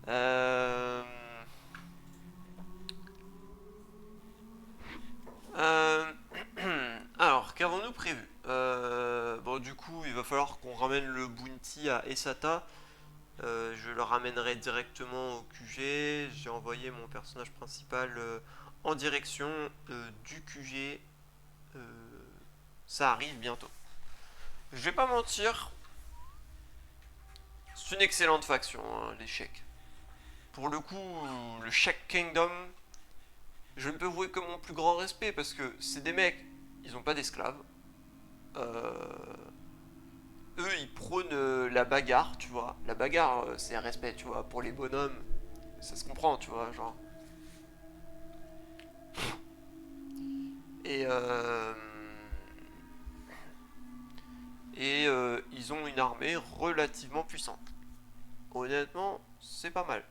Euh, euh, Alors, qu'avons-nous prévu? Bon, du coup, il va falloir qu'on ramène le bounty à Esata. Je le ramènerai directement au QG. J'ai envoyé mon personnage principal en direction du QG. Euh, Ça arrive bientôt. Je vais pas mentir, c'est une excellente faction, hein, les Sheks. Pour le coup, le Shek Kingdom, je ne peux vouer que mon plus grand respect parce que c'est des mecs, ils ont pas d'esclaves. Euh, Eux, ils prônent la bagarre, tu vois. La bagarre, c'est un respect, tu vois. Pour les bonhommes, ça se comprend, tu vois, genre. Et ils ont une armée relativement puissante. Honnêtement, c'est pas mal.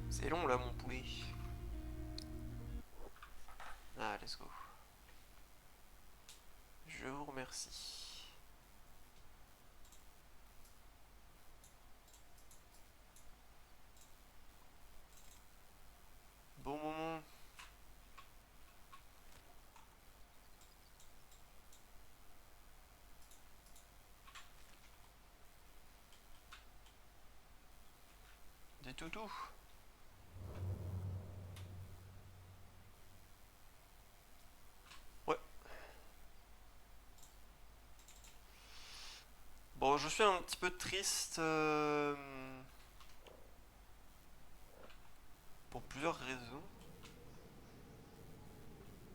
C'est long là, mon poulet. Ah, let's go. Je vous remercie. Bon moment. Des toutous. Ouais. Bon, je suis un petit peu triste pour plusieurs raisons.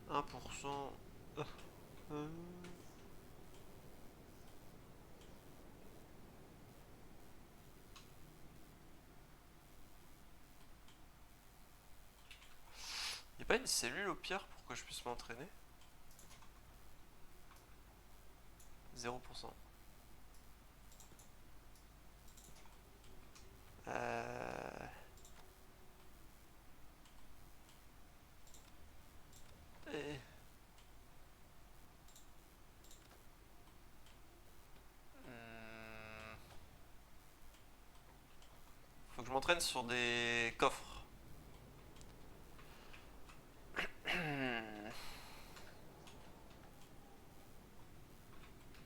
1%. Euh, Y a pas une cellule au pire pour que je puisse m'entraîner? 0%. Euh... eh, hmm, Faut que je m'entraîne sur des coffres.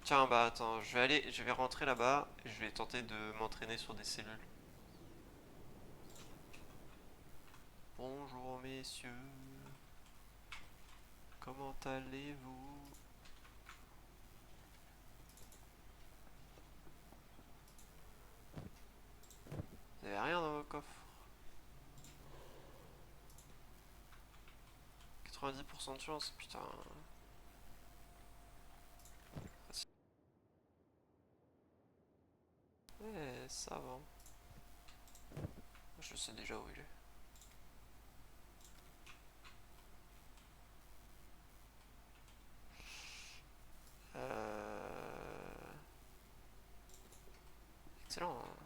Tiens, bah attends, je vais rentrer là-bas et je vais tenter de m'entraîner sur des cellules. Bonjour messieurs, comment allez-vous? Vous avez rien dans vos coffres? 90% de chance, putain. Eh, ça va. Je sais déjà où il est. Euh... Excellent, hein.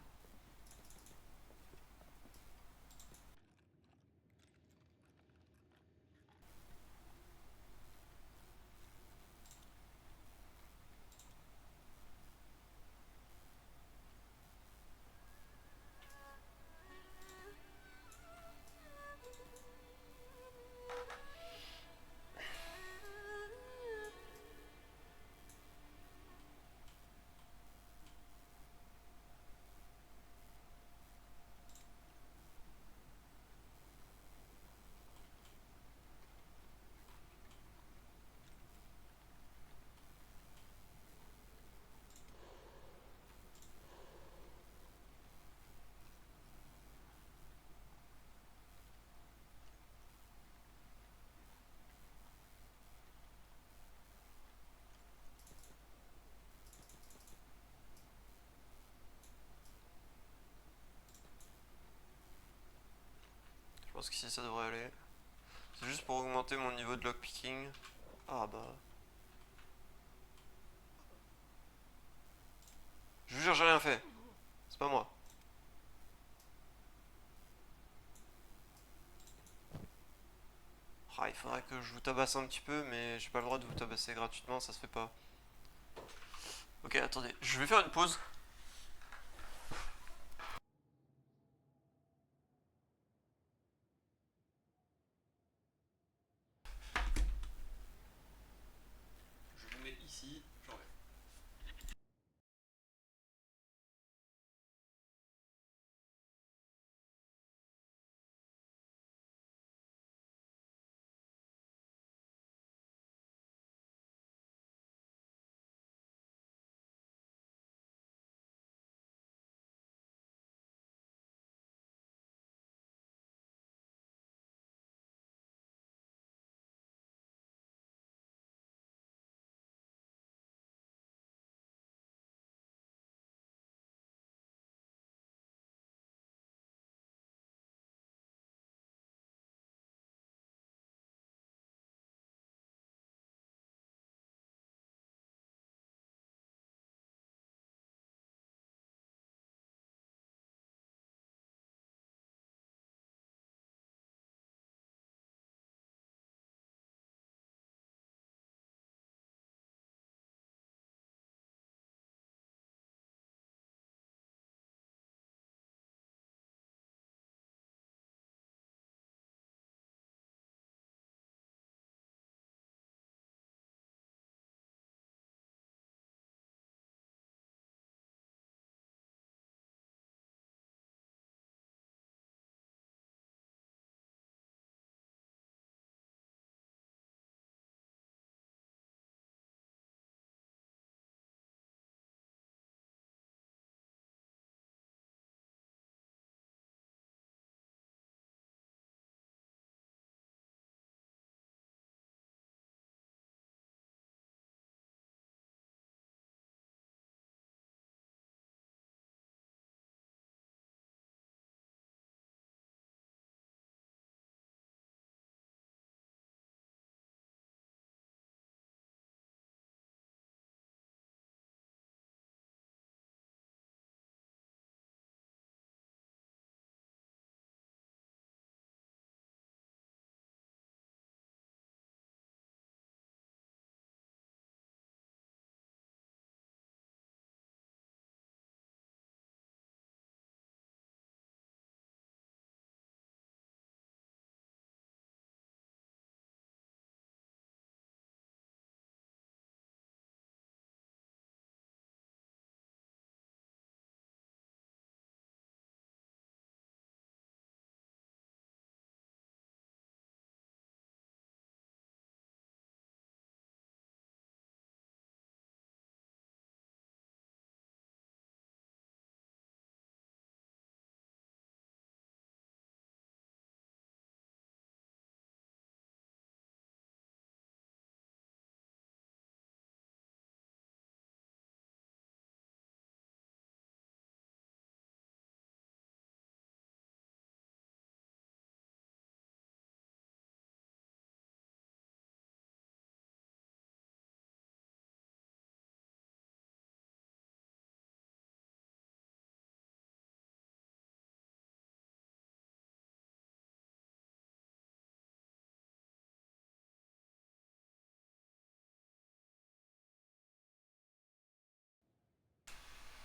pense qu'ici ça devrait aller. C'est juste pour augmenter mon niveau de lockpicking. Ah bah. Je vous jure, j'ai rien fait. C'est pas moi. Ah, il faudrait que je vous tabasse un petit peu, mais j'ai pas le droit de vous tabasser gratuitement, ça se fait pas. Ok, attendez, je vais faire une pause. Je vous mets ici, j'en vais.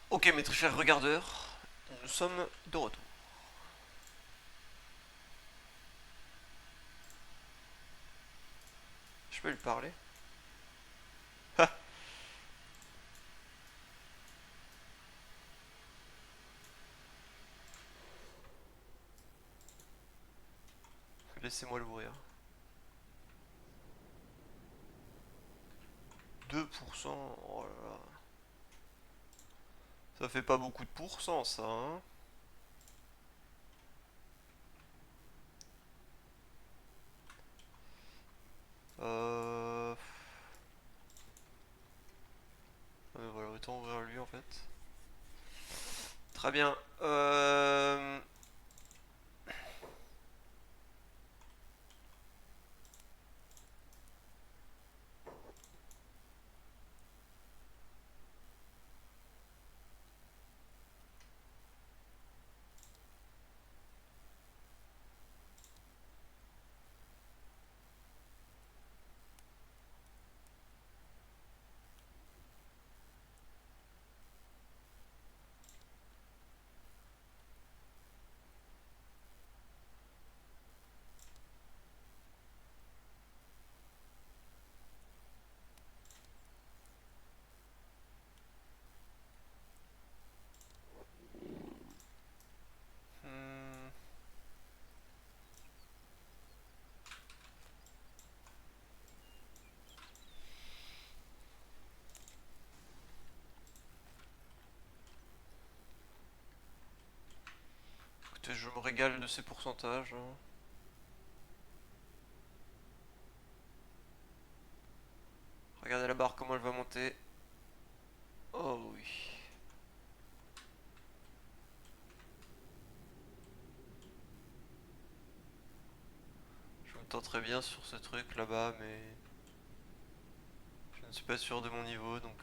Ok, mes très chers regardeurs, nous sommes de retour. Je peux lui parler? Laissez-moi l'ouvrir. 2%. Oh là là. Ça fait pas beaucoup de pourcents, ça, hein. Euh... voilà, autant ouvrir lui en fait. Très bien. je me régale de ces pourcentages, hein. Regardez la barre comment elle va monter. Oh oui. Je me tenterais bien sur ce truc là-bas, mais je ne suis pas sûr de mon niveau, donc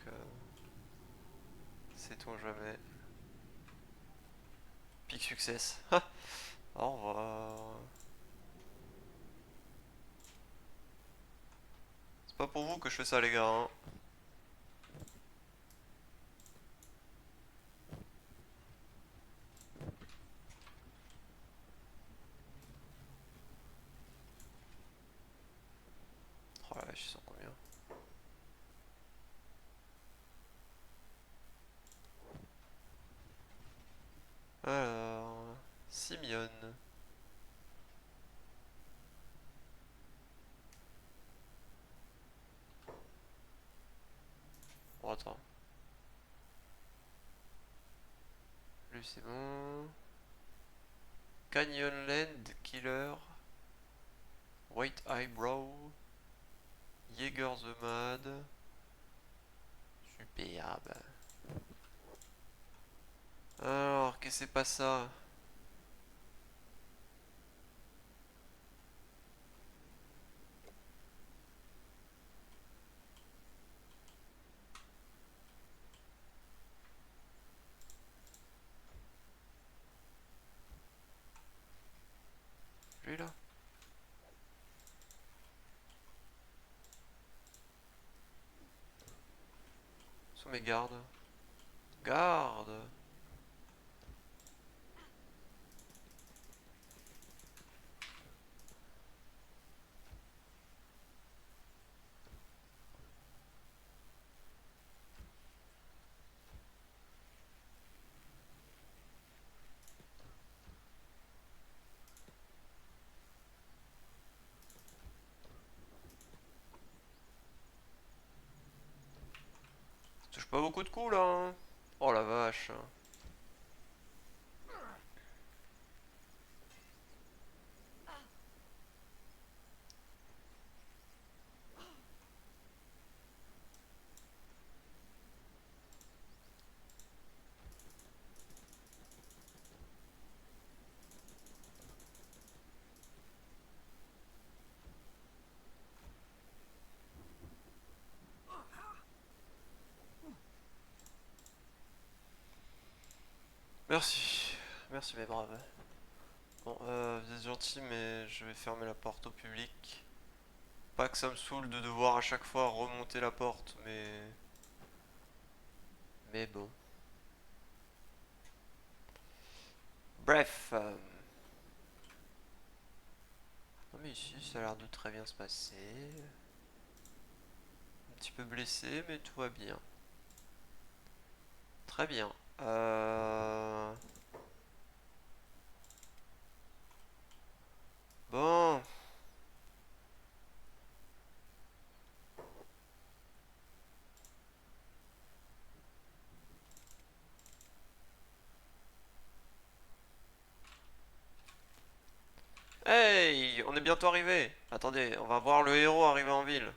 sait-on jamais. Pic success. Au revoir. C'est pas pour vous que je fais ça, les gars, hein. Oh la vache, ils sont combien? Alors, Simeon. Oh, attends. Lui, c'est bon. Canyonland Killer. White Eyebrow. Jäger the Mad. Superbe. Alors, qu'est-ce que c'est pas ça? Lui là? Où sont mes gardes? Garde! Ça touche pas beaucoup de coups là, hein. Oh la vache. Merci. Merci mes braves. Bon, vous êtes gentils, mais je vais fermer la porte au public. Pas que ça me saoule de devoir à chaque fois remonter la porte, mais... Mais bon. Bref. Non mais ici, ça a l'air de très bien se passer. Un petit peu blessé, mais tout va bien. Très bien. Bon. Hey, on est bientôt arrivé. Attendez, on va voir le héros arriver en ville.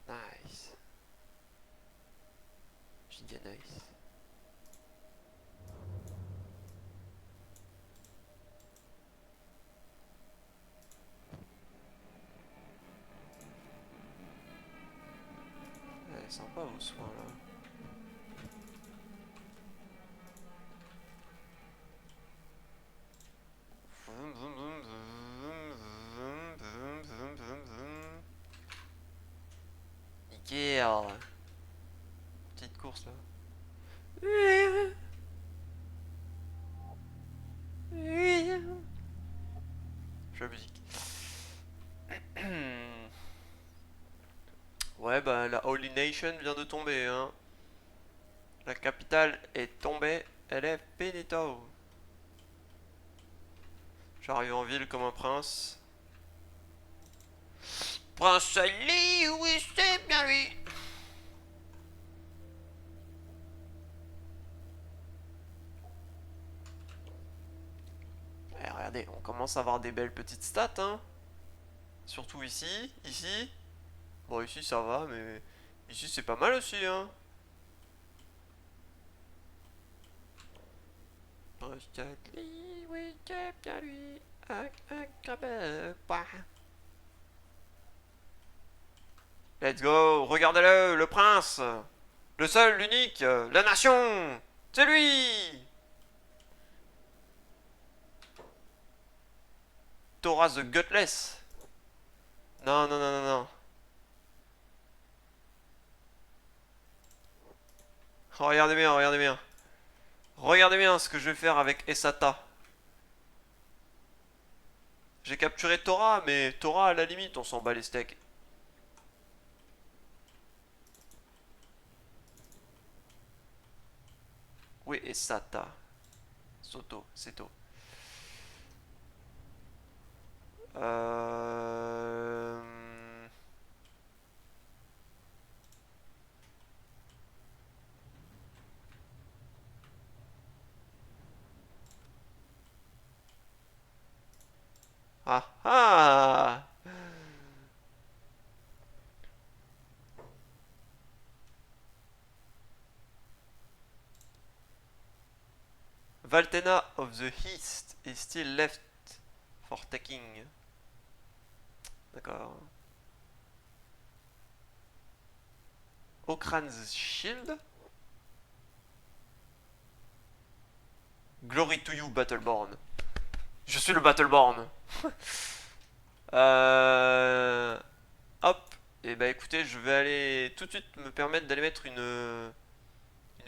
Nice. Giga nice. Ouais, sympa vos soins là. Nickel. Petite course là. Je la musique. Ouais, bah la Holy Nation vient de tomber, hein. La capitale est tombée, elle est finito. J'arrive en ville comme un prince. Prince Ali, oui, c'est bien lui. regardez, on commence à avoir des belles petites stats, hein. Surtout ici, ici. Bon, ici ça va, mais ici c'est pas mal aussi, hein. Oui, bien lui. Let's go, regardez-le, le prince. Le seul, l'unique, la nation. C'est lui. Torah the Gutless. Non, non, non, non, non. Oh, regardez bien, regardez bien. Regardez bien ce que je vais faire avec Esata. J'ai capturé Torah, mais Torah à la limite, on s'en bat les steaks. Oui, Esata. Soto, Seto. Euh... Ah ah. Valtena of the East is still left for taking. D'accord. Okran's Shield. Glory to you, Battleborn. Je suis le Battleborn. euh... Hop. Et bah écoutez, je vais aller tout de suite me permettre d'aller mettre une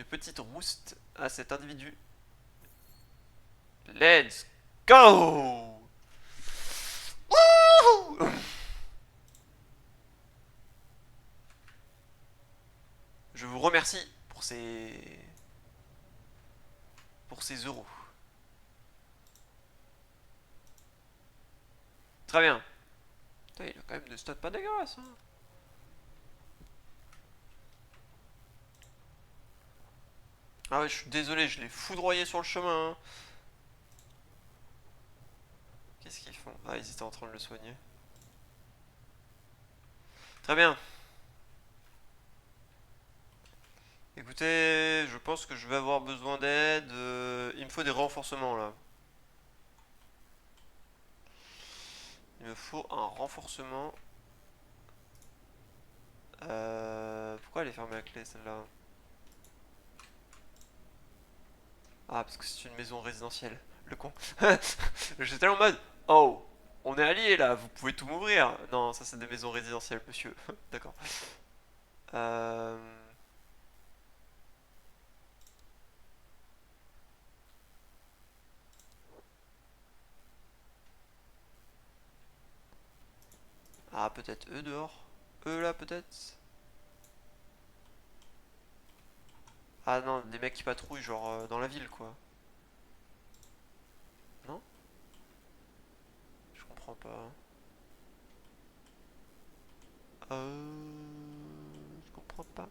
petite rouste à cet individu. Let's go. Wouhou. Je vous remercie pour ces euros. Très bien. Putain, il a quand même des stats pas dégueulasses, hein. Ah ouais, je suis désolé, je l'ai foudroyé sur le chemin, hein. Qu'est-ce qu'ils font? Ah, ils étaient en train de le soigner. Très bien. Écoutez, je pense que je vais avoir besoin d'aide. Il me faut des renforcements là. Il me faut un renforcement. Pourquoi elle est fermée à clé celle-là? Ah, parce que c'est une maison résidentielle. Le con. J'étais en mode, oh, on est alliés là, vous pouvez tout m'ouvrir. Non, ça c'est des maisons résidentielles, monsieur. D'accord. Euh... Ah, peut-être eux dehors. Eux là, peut-être. Ah non, des mecs qui patrouillent, genre dans la ville, quoi. Non? Je comprends pas. Je comprends pas.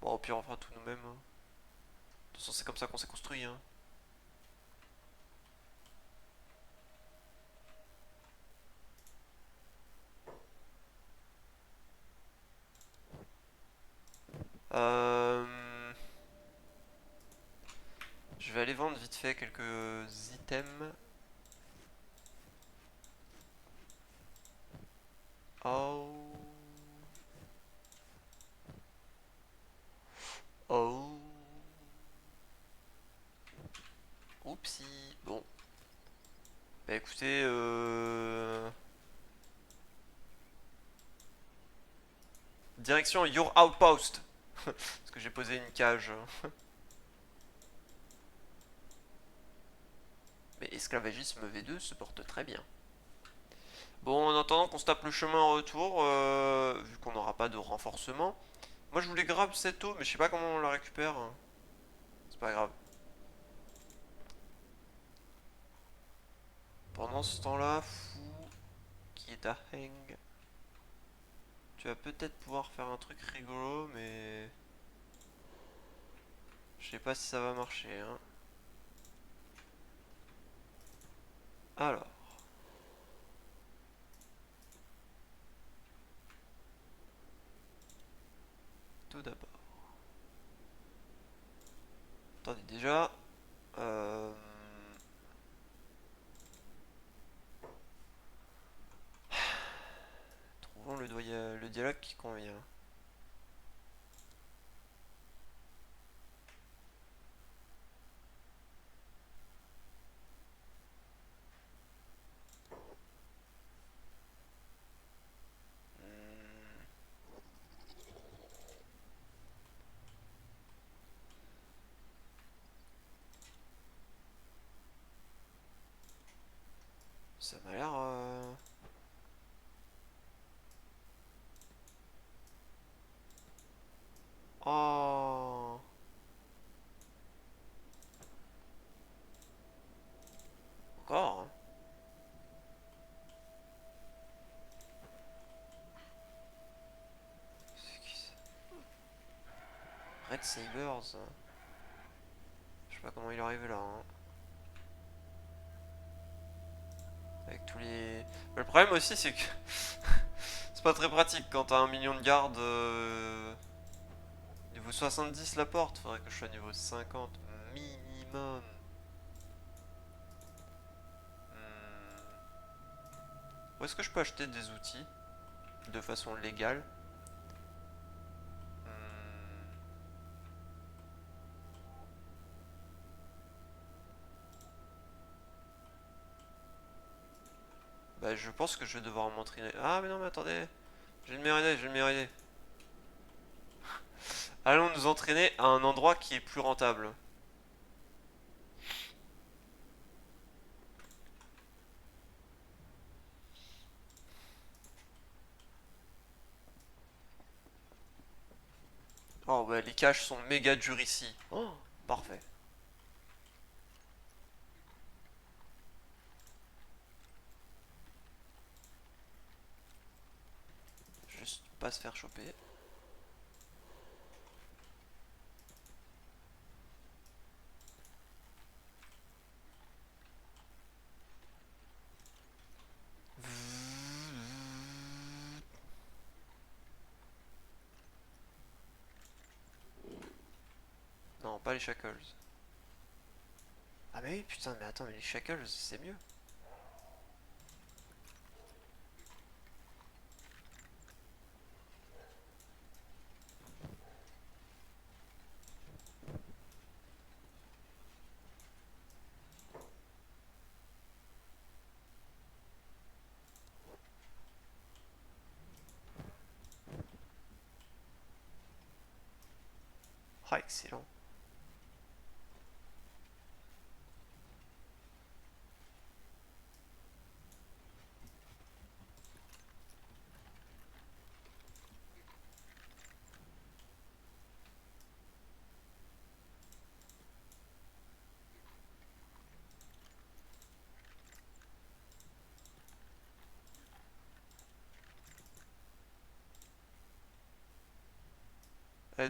Bon, au pire, on fera tout nous-mêmes, hein. De toute façon, c'est comme ça qu'on s'est construit, hein. Euh... Je vais aller vendre vite fait quelques items. Oh. Oh. Oupsie. Bon. Bah écoutez, direction Your Outpost. Parce que j'ai posé une cage. Mais esclavagisme V2 se porte très bien. Bon, en attendant qu'on se tape le chemin en retour, vu qu'on n'aura pas de renforcement. Moi je voulais grab cette eau, mais je sais pas comment on la récupère. C'est pas grave. Pendant ce temps-là, fou qui est à Heng. Tu vas peut-être pouvoir faire un truc rigolo, mais sais pas si ça va marcher, hein. Alors, tout d'abord. Attendez, déjà. Euh, Trouvons le dialogue qui convient. Hmm, Ça m'a l'air. Oh! Encore, hein. C'est qui ça? Red Sabers. Je sais pas comment il arrive là, hein. Avec tous les. Mais le problème aussi, c'est que c'est pas très pratique quand t'as 1 million de gardes. Niveau 70 la porte, faudrait que je sois niveau 50 minimum. Hmm. Où est-ce que je peux acheter des outils de façon légale? Hmm. Bah, je pense que je vais devoir m'entraîner. Ah, mais non, mais attendez. J'ai une meilleure idée, j'ai une meilleure idée. Allons nous entraîner à un endroit qui est plus rentable. Oh, bah, les caches sont méga dures ici. Oh, parfait. Juste pas se faire choper. Non, pas les shackles. Ah, mais oui, putain, mais attends, mais les shackles, c'est mieux. Ah, excellent.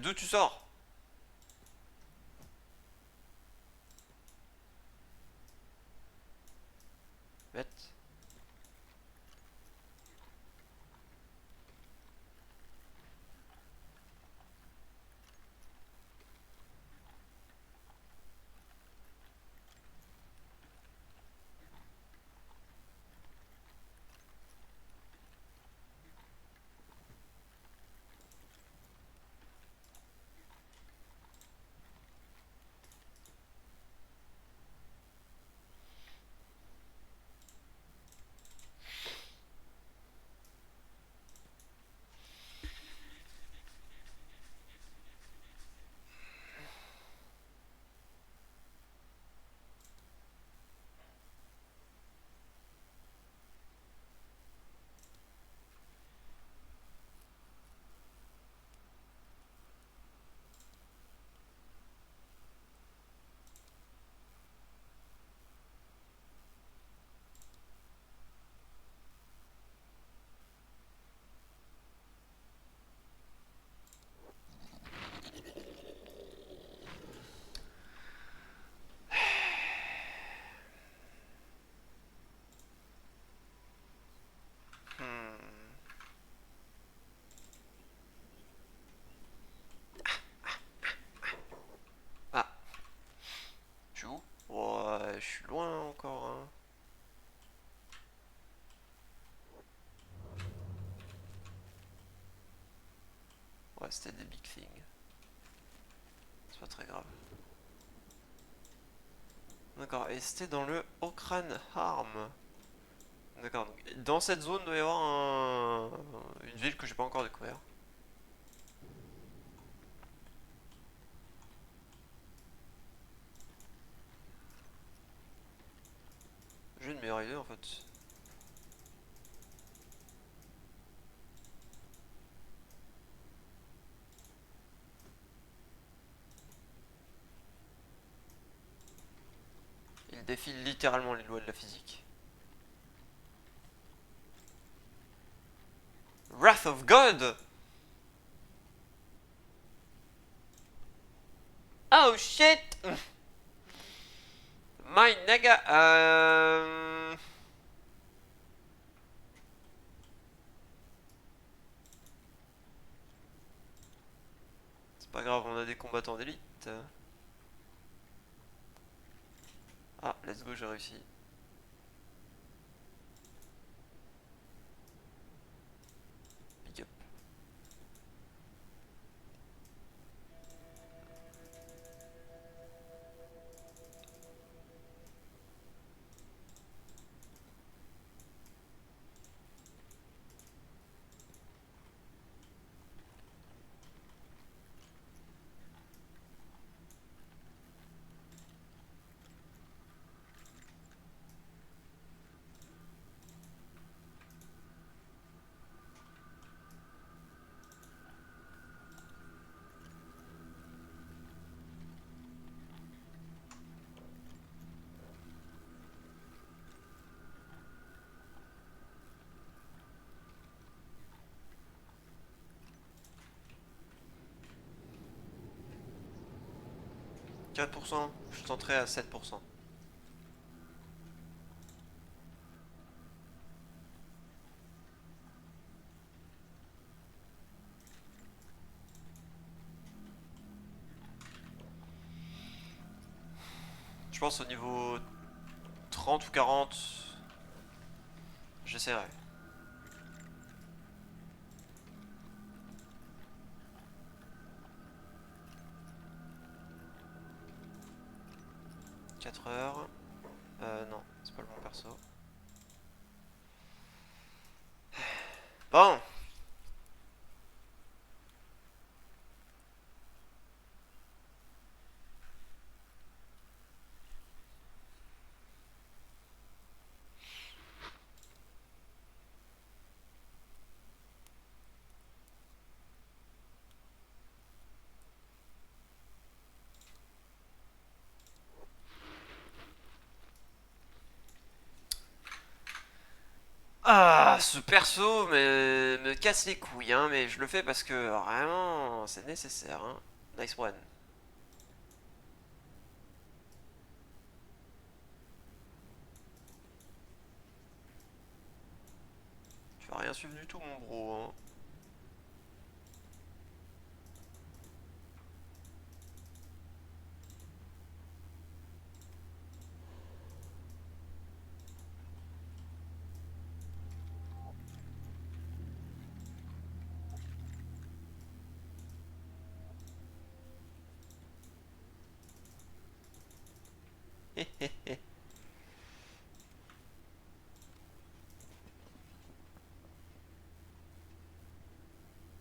D'où tu sors? Bête. je suis loin encore, hein. Ouais, c'était des big things. C'est pas très grave. D'accord, et c'était dans le Okran Harm. D'accord, donc dans cette zone, il doit y avoir une ville que j'ai pas encore découvert. J'ai une meilleure idée en fait. Il défie littéralement les lois de la physique. Wrath of God! Oh shit! My nigga, c'est pas grave, on a des combattants d'élite. Ah, let's go, j'ai réussi. Big up. « 4%, je tenterai à 7%. Je pense au niveau 30 ou 40, j'essaierai. « 4 heures. Non, c'est pas le bon perso. Bon, ah, ce perso me casse les couilles, hein, mais je le fais parce que vraiment, c'est nécessaire. Hein. Nice one. Tu vas rien suivre du tout, mon bro. Hein.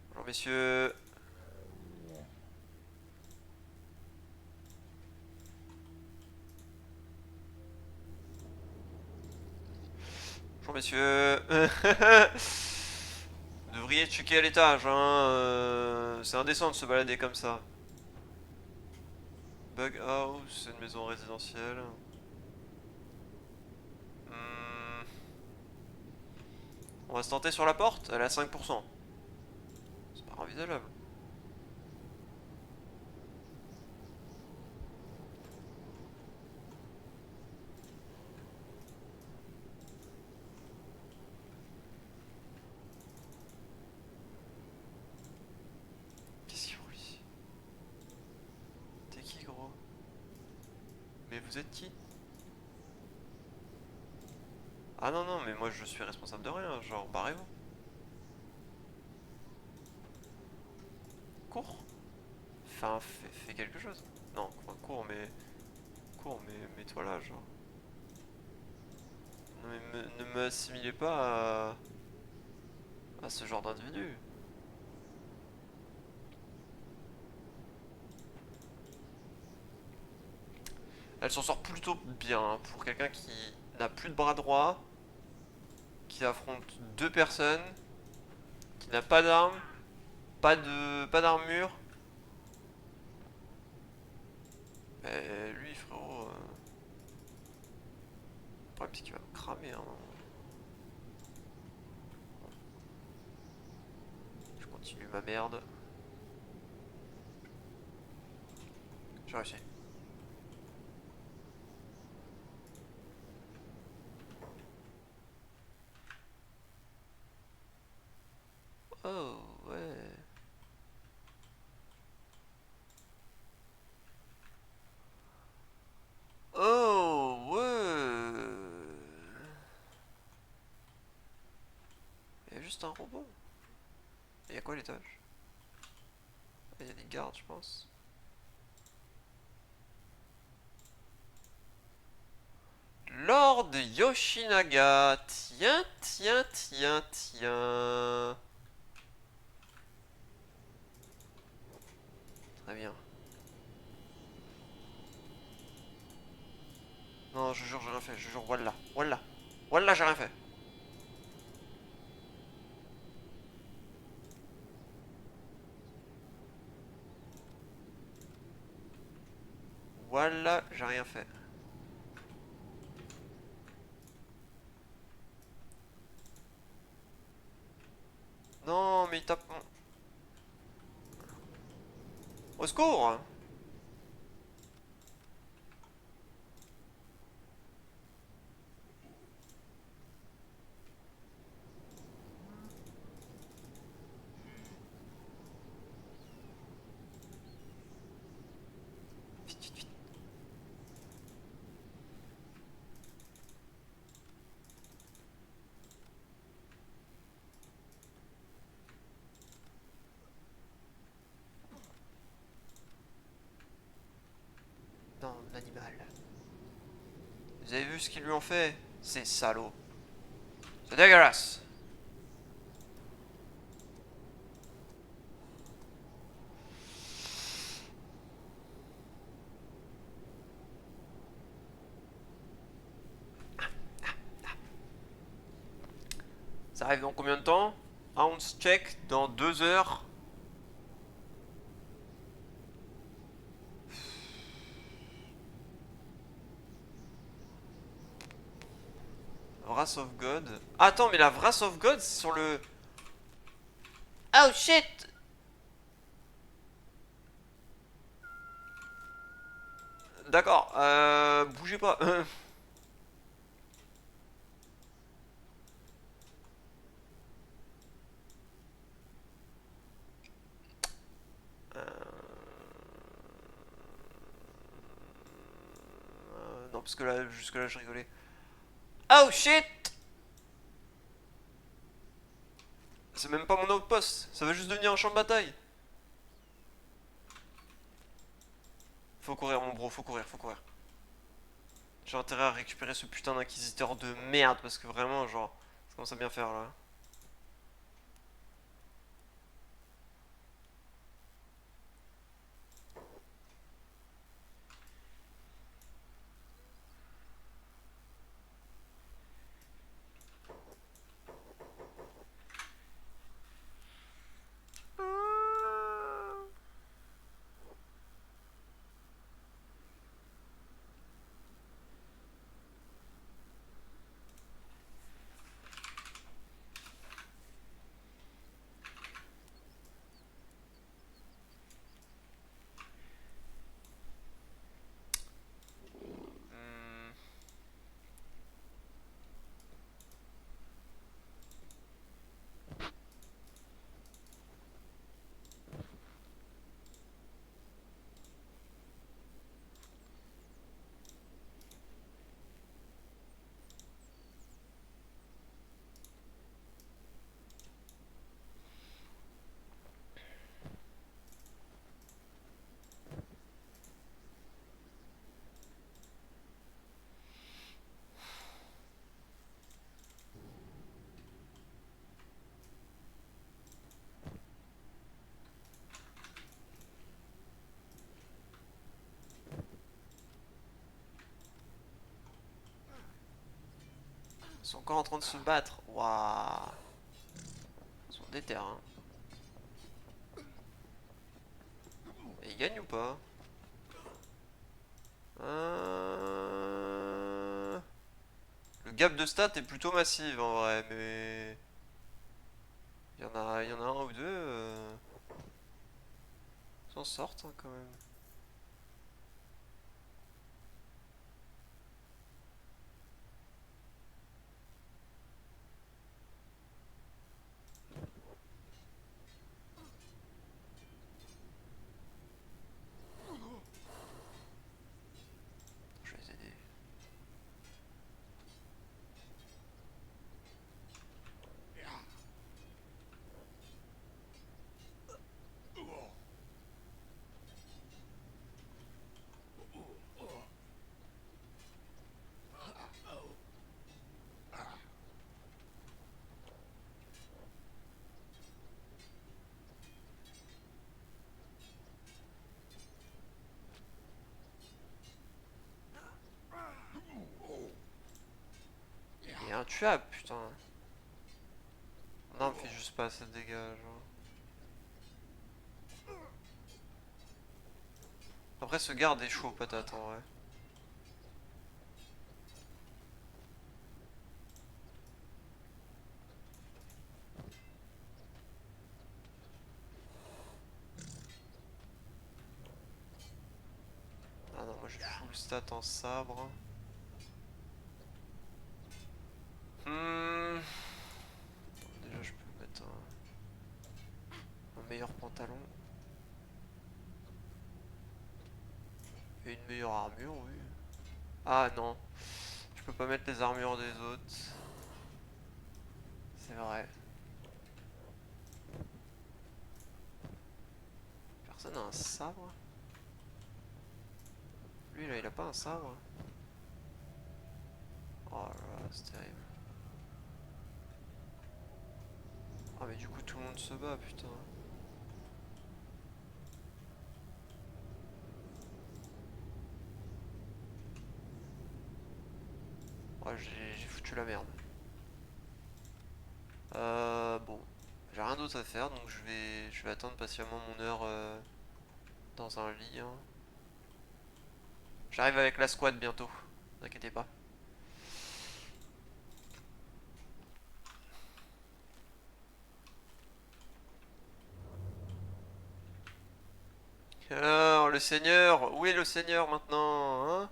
Bonjour, messieurs. Bonjour, messieurs. Vous devriez checker à l'étage, hein. C'est indécent de se balader comme ça. Bug House, c'est une maison résidentielle. Hmm, On va se tenter sur la porte, elle est à 5%. C'est pas envisageable. Qu'est-ce qu'il roule ici? T'es qui, gros? Mais vous êtes qui? Ah non, non, mais moi je suis responsable de rien, genre barrez-vous. Cours. Enfin, fais quelque chose. Non, cours, mais. Cours, mais mets-toi là, genre. Non, mais ne me assimilez pas à ce genre d'individu. Elle s'en sort plutôt bien hein, pour quelqu'un qui n'a plus de bras droit, qui affronte deux personnes, qui n'a pas d'armes, pas d'armure. Lui, frérot, le problème c'est qu'il va me cramer. Hein. Je continue ma merde. J'ai réussi. Oh, ouais. Oh, ouais. Il y a juste un robot. Il y a quoi à l'étage? Il y a des gardes, je pense. Lord Yoshinaga. Tiens, tiens, tiens, tiens. Très bien. Non, je jure, j'ai rien fait. Je jure, voilà. Voilà. Voilà, j'ai rien fait. Voilà, j'ai rien fait. Non, mais il tape mon... Au secours. Vite, vite, vite. Non, l'animal. Vous avez vu ce qu'ils lui ont fait? C'est salaud. C'est dégueulasse. Ça arrive dans combien de temps? Ounce check dans 2 heures. Wrath of God. Attends, mais la Wrath of God, c'est sur le... Oh shit! D'accord, bougez pas. Non, parce que là, jusque là, je rigolais. Oh shit! C'est même pas mon outpost, ça va juste devenir un champ de bataille. Faut courir, mon bro, faut courir, faut courir. J'ai intérêt à récupérer ce putain d'inquisiteur de merde parce que vraiment, genre, ça commence à bien faire là. sont encore en train de se battre. Waouh. Ils sont déter, hein. Et ils gagnent ou pas? Le gap de stats est plutôt massif en vrai, mais il y en a un ou deux s'en sortent hein, quand même. Je vais les aider. Il est intuable, putain. Non, mais fait juste pas assez de dégâts, genre. Après, ce garde est chaud, patate, en vrai. Ah non, moi j'ai full stat en sabre. Hmm. Déjà, je peux mettre un meilleur pantalon. Et une meilleure armure, oui. Ah non, je peux pas mettre les armures des autres. C'est vrai. Personne a un sabre? Lui là, il a pas un sabre? Oh là là, c'est terrible. Ah mais du coup tout le monde se bat, putain. Ouais, j'ai foutu la merde. Bon. J'ai rien d'autre à faire, donc je vais attendre patiemment mon heure dans un lit, hein. J'arrive avec la squad bientôt, ne vous inquiétez pas. Alors, le seigneur, où est le seigneur maintenant, hein?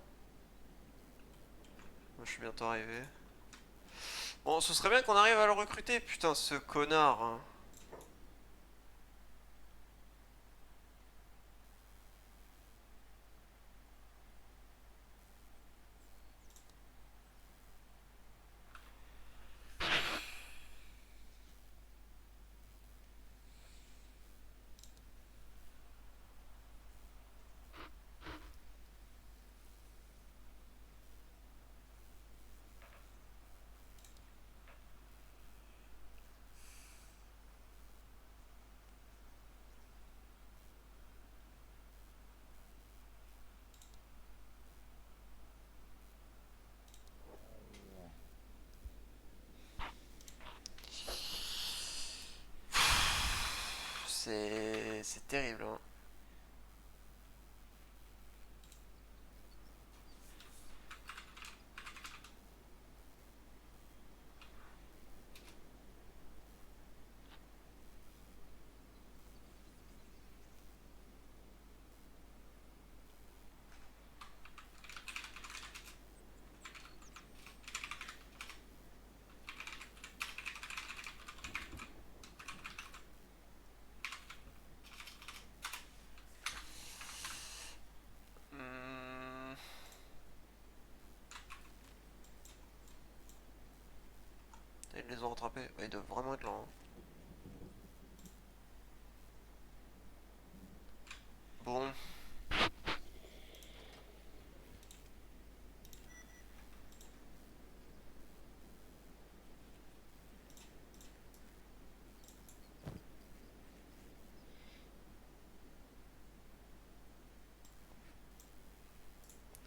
Moi, je suis bientôt arrivé. Bon, ce serait bien qu'on arrive à le recruter, putain, ce connard, hein. C'est terrible, hein. Hmm. Ils les ont rattrapés. Ouais, ils doivent vraiment être lents, hein. Bon,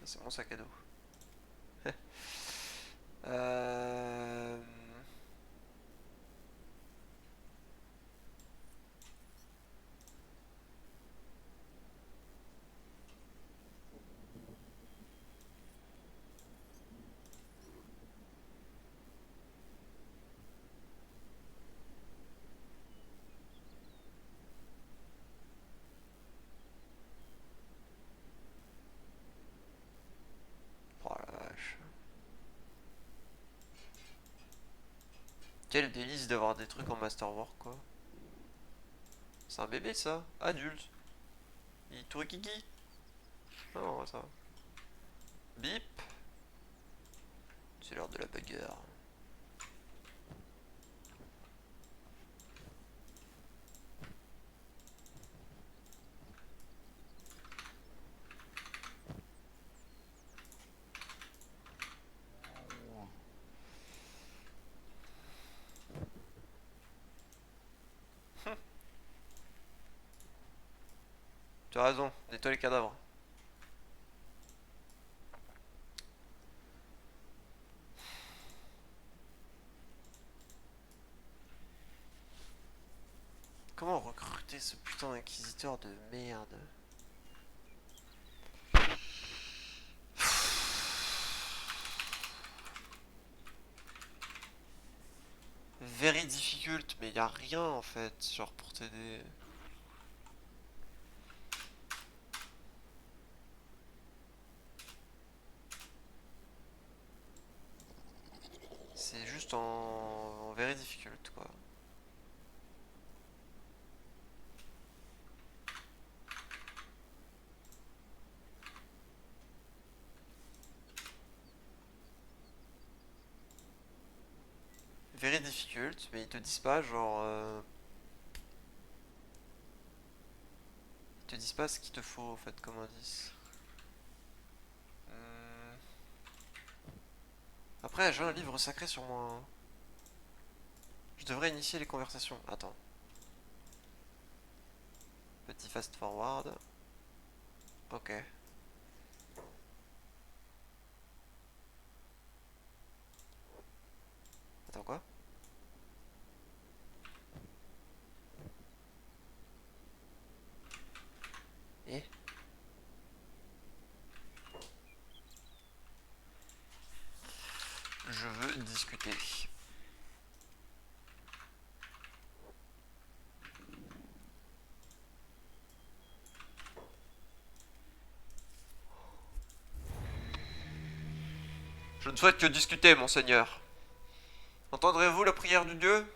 c'est mon sac à dos. Quel délice d'avoir des trucs en masterwork, quoi. C'est un bébé, ça. Adulte. Il est tout rikiki. Non, ça. Bip. C'est l'heure de la bagarre. Tu as raison, nettoie les cadavres. Comment recruter ce putain d'inquisiteur de merde? Very difficult, mais y a rien en fait, genre pour t'aider. C'est juste en very difficult quoi. Very difficult, mais ils te disent pas genre. Ils te disent pas ce qu'il te faut en fait comme indice. Hmm. Après, j'ai un livre sacré sur moi, hein. Je devrais initier les conversations. Attends. Petit fast forward. Ok. Attends quoi? Et je veux discuter. Je ne souhaite que discuter, monseigneur. Entendrez-vous la prière du dieu?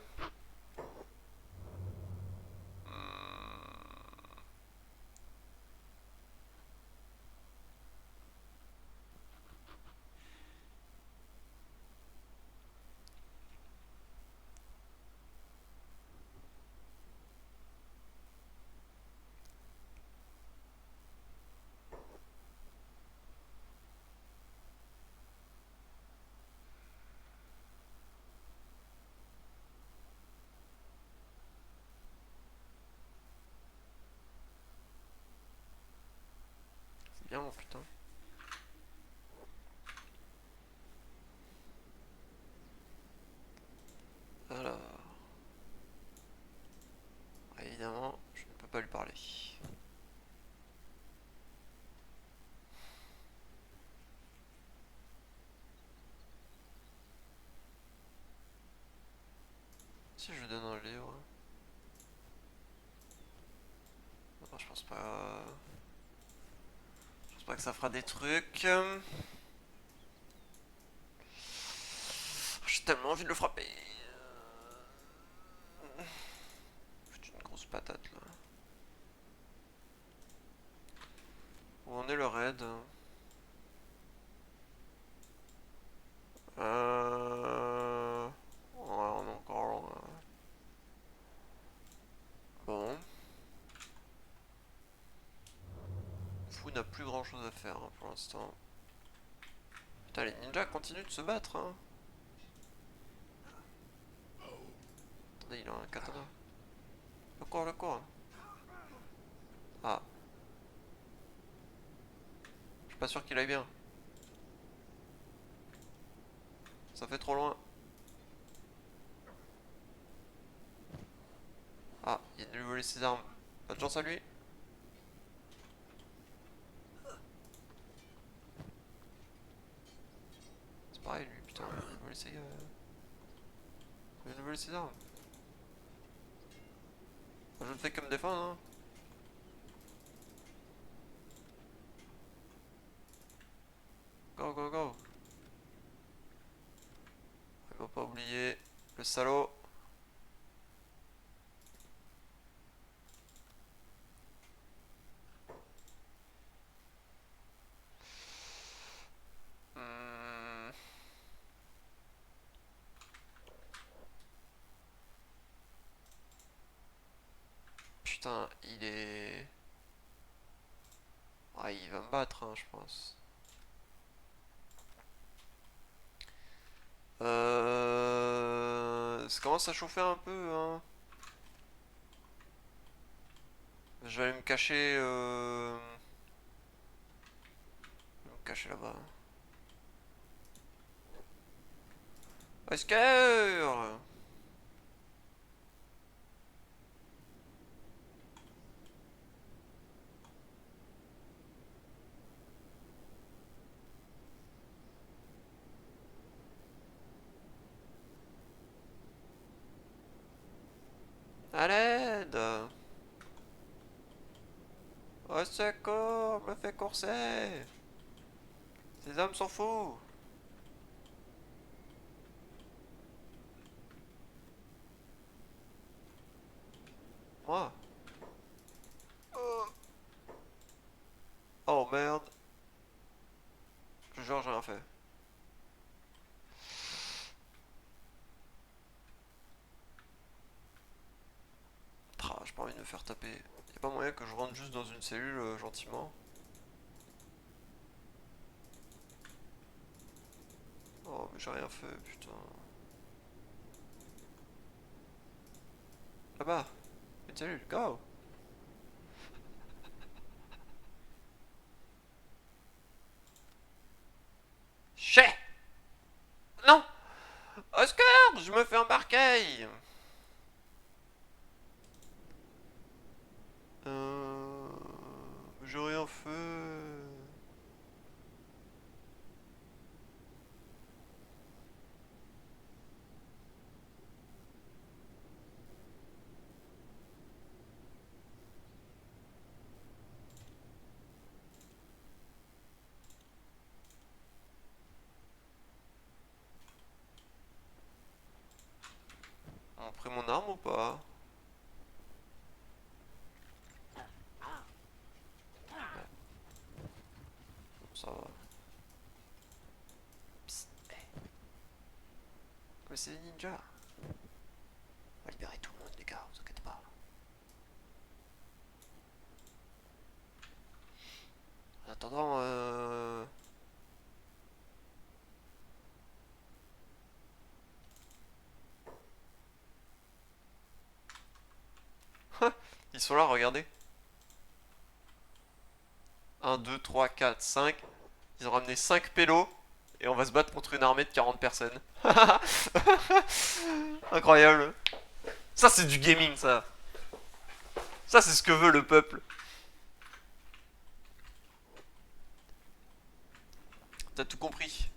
C'est bien mon putain. Alors, évidemment, je ne peux pas lui parler. Si je lui donne un livre. Non, je pense pas. Je pense pas que ça fera des trucs. J'ai tellement envie de le frapper. C'est une grosse patate là. Où en est le raid? Ouais, on est encore loin. Bon. Fou n'a plus grand chose à faire hein, pour l'instant. Putain, les ninjas continuent de se battre hein. Attendez, il a un katana. Le corps. Ah, je suis pas sûr qu'il aille bien. Ça fait trop loin. Ah, il a dû lui voler ses armes. Pas de chance à lui. C'est pareil, lui, putain, il a volé ses, il a volé ses armes. Je ne fais que me défendre, hein. Go, go, go. Il m'a pas oublié. Le salaud. Hmm. Putain, il est... Ah, il va me battre, hein, je pense. Ça commence à chauffer un peu, hein. Je vais aller me cacher... Je vais me cacher là-bas. Wesker! À l'aide! Au secours, me fait courser! Ces hommes sont fous! Moi? Oh, oh merde! Je jure, j'ai rien fait. J'ai pas envie de me faire taper. Y'a pas moyen que je rentre juste dans une cellule gentiment? Oh, mais j'ai rien fait, putain. Là-bas! Une cellule, go! Chais! Non! Oscar! Je me fais embarquer! Euh... J'ai rien fait. On a pris mon arme ou pas? Ça va. Psst, hey. Mais c'est des ninjas. On va libérer tout le monde, les gars, vous inquiétez pas. En attendant, ils sont là, regardez. Un, 2, 3, 4, 5. Ils ont ramené 5 pélos. Et on va se battre contre une armée de 40 personnes. Incroyable. Ça, c'est du gaming, ça. Ça, c'est ce que veut le peuple. T'as tout compris.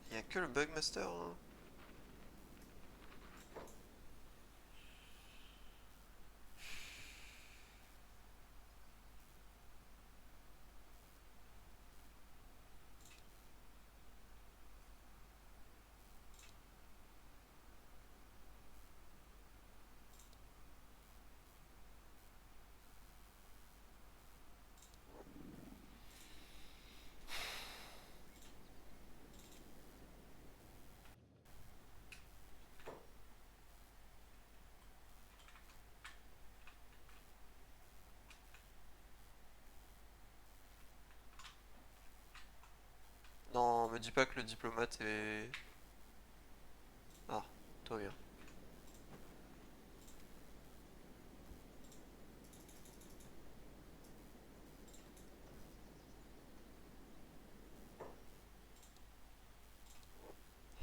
Il y a que le Bugmaster, hein. Non, me dis pas que le diplomate est... Ah, toi bien.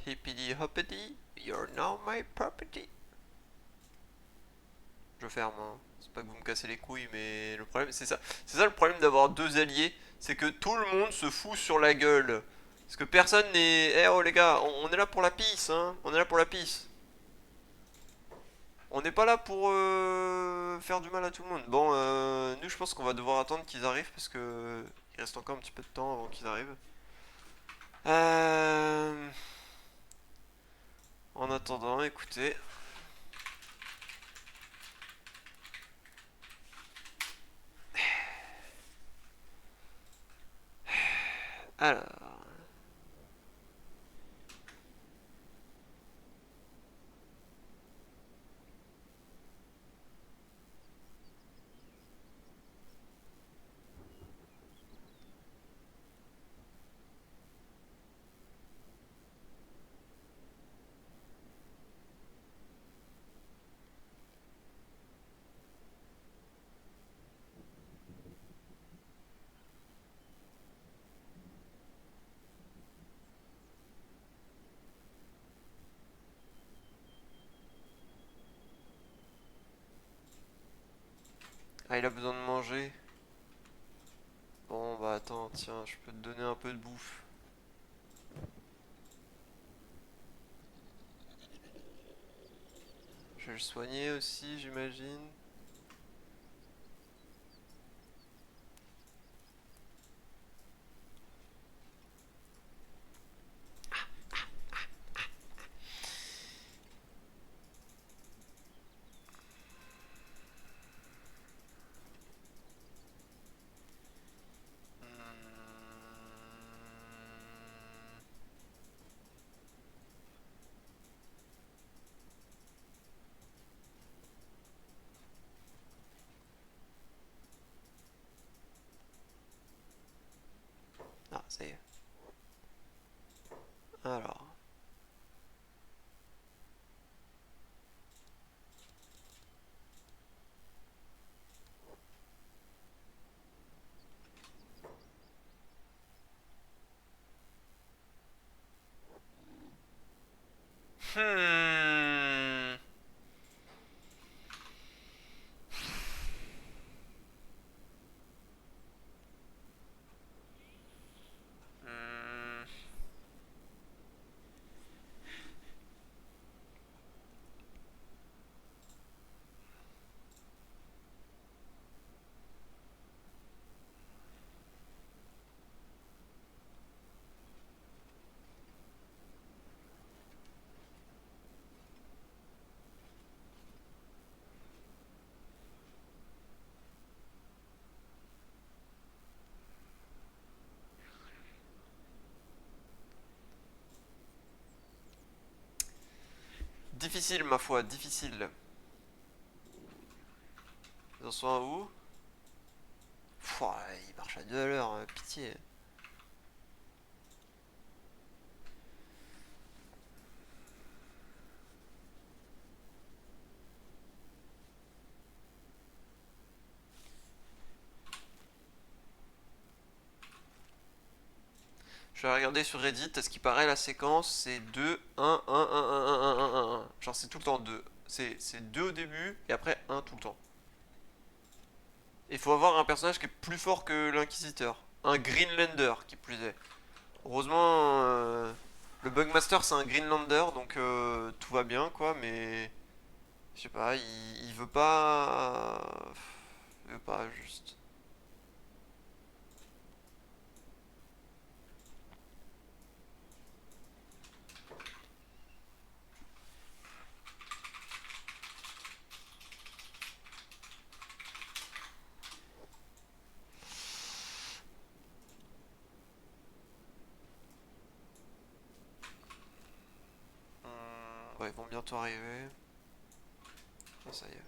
Hippity hoppity, you're now my property. Je ferme, hein. C'est pas que vous me cassez les couilles, mais le problème, c'est ça. C'est ça le problème d'avoir deux alliés, c'est que tout le monde se fout sur la gueule. Parce que personne n'est... Eh oh les gars, on est là pour la pisse, hein. On est là pour la pisse. On n'est pas là pour faire du mal à tout le monde. Bon, nous je pense qu'on va devoir attendre qu'ils arrivent parce que il reste encore un petit peu de temps avant qu'ils arrivent. Euh, En attendant, écoutez. Alors... Ah, il a besoin de manger. Bon, bah attends, tiens, je peux te donner un peu de bouffe. Je vais le soigner aussi, j'imagine. Ah, ça y est. Alors. Hmm. Hmm. Difficile, ma foi, difficile. Ils en sont où? Pouah, il marche à 2 à l'heure, pitié. Je vais regarder sur Reddit, à ce qui paraît, la séquence c'est 2, 1, 1, 1, 1, 1, 1, 1, 1. Genre c'est tout le temps 2. C'est 2 au début et après 1 tout le temps. Il faut avoir un personnage qui est plus fort que l'Inquisiteur. Un Greenlander qui plus est. Heureusement, le Bugmaster c'est un Greenlander donc tout va bien quoi, mais je sais pas, il veut pas. Il veut pas juste. Ouais, ils vont bientôt arriver. Ah, ça y est.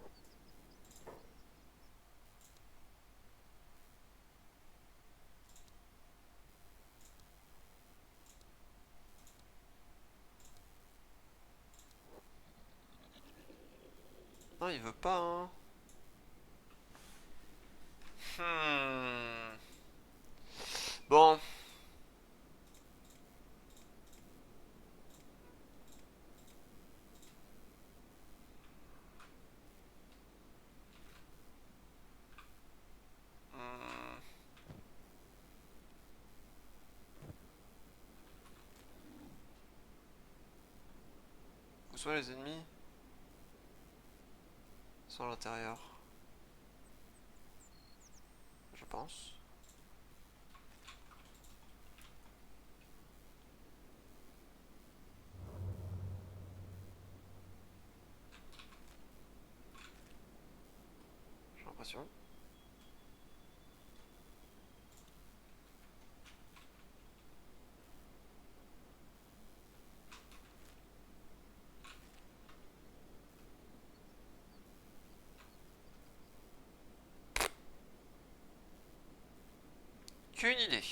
Non, il veut pas, hein. Hmm. Bon. Hmm. soit les ennemis sont à l'intérieur. Je pense. J'ai l'impression. Qu'une idée. De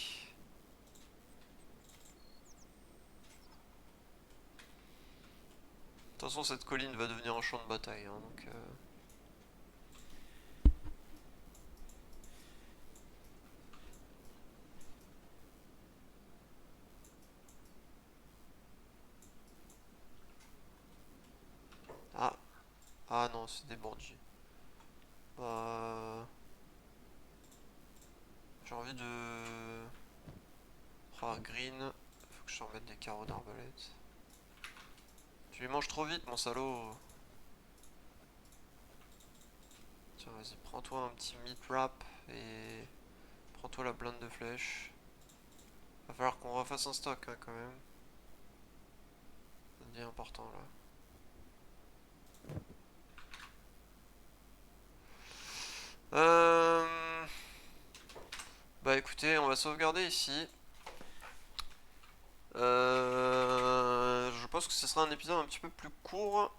toute façon, cette colline va devenir un champ de bataille, hein, donc... Ah, ah non, c'est des bandits. Bah... J'ai envie de... Ah, green. Faut que je te remette des carreaux d'arbalète. Tu les manges trop vite, mon salaud. Tiens, vas-y, prends-toi un petit meat wrap et prends-toi la blinde de flèches. Va falloir qu'on refasse un stock, hein, quand même. Ça devient important, là. Euh... Bah écoutez, on va sauvegarder ici. Je pense que ce sera un épisode un petit peu plus court.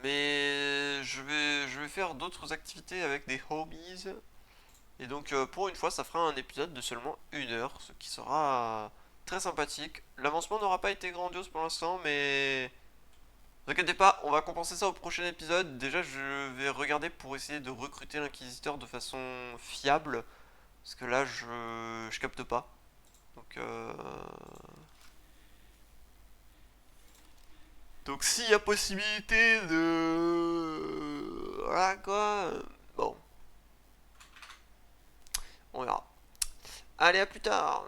Mais je vais faire d'autres activités avec des homies. Et donc pour une fois, ça fera un épisode de seulement 1 heure, ce qui sera très sympathique. L'avancement n'aura pas été grandiose pour l'instant, mais ne vous inquiétez pas, on va compenser ça au prochain épisode. Déjà, je vais regarder pour essayer de recruter l'inquisiteur de façon fiable, parce que là, je capte pas. Donc, donc s'il y a possibilité de... Voilà quoi. Bon, on verra. Allez, à plus tard.